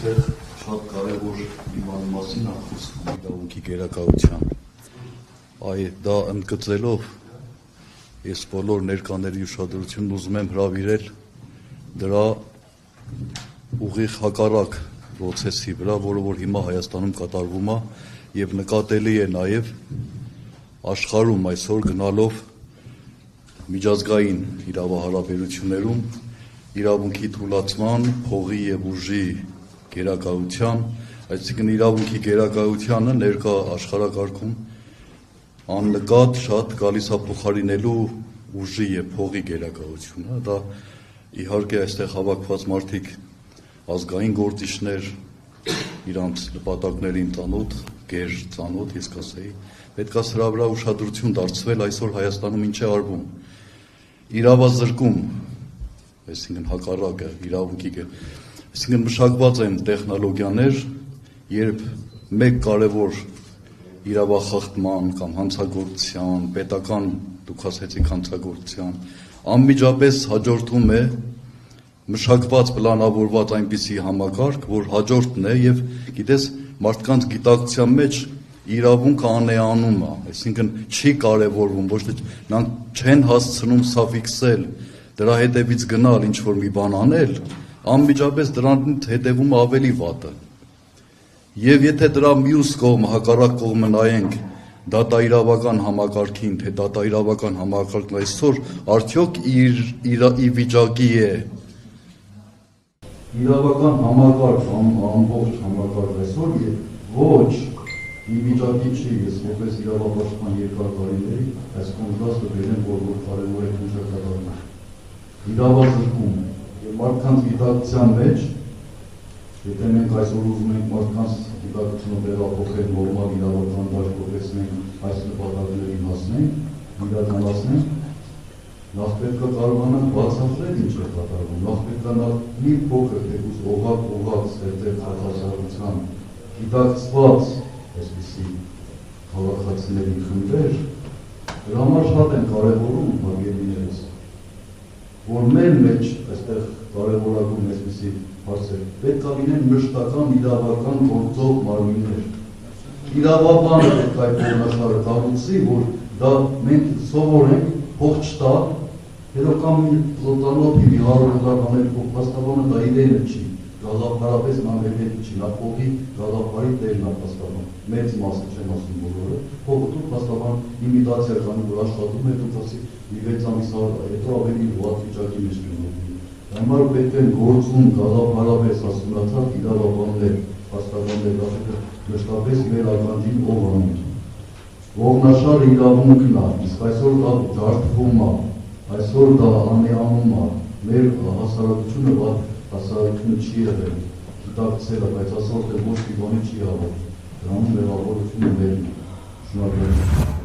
այստեղ շատ կարևոր մի բանի մասին է խոսում իրավունքի գերակայության։ Դա ընդգծելով ես բոլոր ներկաների ուշադրությունն ուզում եմ հրավիրել դրա ուղիղ հակառակ պրոցեսի վրա, որը որ հիմա Հայաստանում կատարվում է եւ նկատելի է նաեւ աշխարհում այսօր գնալով միջազգային իրավահարաբերություններում իրավունքի թուլացման, փողի եւ ուժի գերակայության, այսինքն իրավունքի գերակայությանը ներկա աշխարհակարգում աննկատ շատ գալիս է փոխարինելու ուժի եւ փողի գերակայությունը։ Դա իհարկե այստեղ հավաքված մարդիկ ազգային գործիչներ, իրանց նպատակներին ծանոթ, գեր ծանոթ, ես կասեի, պետք է սրա վրա ուշադրություն դարձվել այսօր Հայաստանում ինչ է արվում։ Իրավազրկում, այսինքն հակառակը իրավունքի, այսինքն մշակված են տեխնոլոգիաներ, երբ մեկ կարևոր իրավախախտման կամ հանցագործության, պետական դուք ասեցիք հանցագործության, անմիջապես հաջորդում է մշակված պլանավորված այնպիսի համակարգ, որ հաջորդն է եւ գիտես մարդկանց գիտակցության մեջ իրավունքը անեանում է, այսինքն չի կարևորվում, ոչ թե նրանք չեն հասցնում սա ֆիքսել, դրա հետևից գնալ ինչ որ մի բան անել, անմիջապես դրան հետևում ավելի վատը։ Եվ եթե դրա մյուս կողմը, հակառակ կողմը նայենք դատաիրավական համակարգին, թե դատաիրավական համակարգն այսօր արդյոք ի վիճակի է իրավական համակարգ, ամբողջ համակարգ այսօր ոչ ի վիճակի չի, ես որպես իրավապաշտպան երկար տարիների այս կոնտրաստը բերեմ, որ կարևոր է ուժակատարում։ Իրավազրկում եւ մարդկանց գիտակցության մեջ, եթե մենք այսօր ուզում ենք մարդկանց գիտակցությունը տեղափոխել նորմալ իրավական դաշտով այս նպատակներին հասնենք, իրականացնենք, նախ պետք է կարողանանք բացատրել ինչ է կատարվում, նախ պետք է մի փոքր թեկուզ օղակ ստեղծել հավասարության գիտակցված այսպիսի քաղաքացիների խմբեր, դրա համար շատ են կարևորում հարգելիներս, որ մեր մեջ այստեղ կարևորագույն այսպիսի հարցեր պետք է լինեն մշտական իրավական գործող մարմիններ։ Իրավաբանը պետք է այդ օրնաշարը կառուցի, որ դա մենք սովորենք փող չտա, հետո կամ ծանոթի մի 100 հոգի փաստաբանը դա իրենը չի, գաղափարապես նա մեր հետ չի, նա փողի գաղափարի տերն է փաստաբան, մեծ մասը չեմ ասում բոլորը, փողը դու փաստաբան իմիտացիա կանում, որ աշխատում է, դուք ասի մի 6 ամիս հետո ավելի վատ վիճակի մեջ կնոթի։ Համար պետք են գործում գաղափարապես հասունացած իրավաբաններ, փաստաբաններ, դա մշտապես մեր ականջին ով անում։ Ողնաշար իրավունքն է, իսկ այսօր դա ջարդվում է, այսօր դա անեանում է, մեր հասարակությունը վատ հասարակությունը չի եղել, գիտակցել է, բայց ասել թե ոչ մի բանի չի հավատում, դրանում մեղավորությունը վերին, շնորհակալ եմ։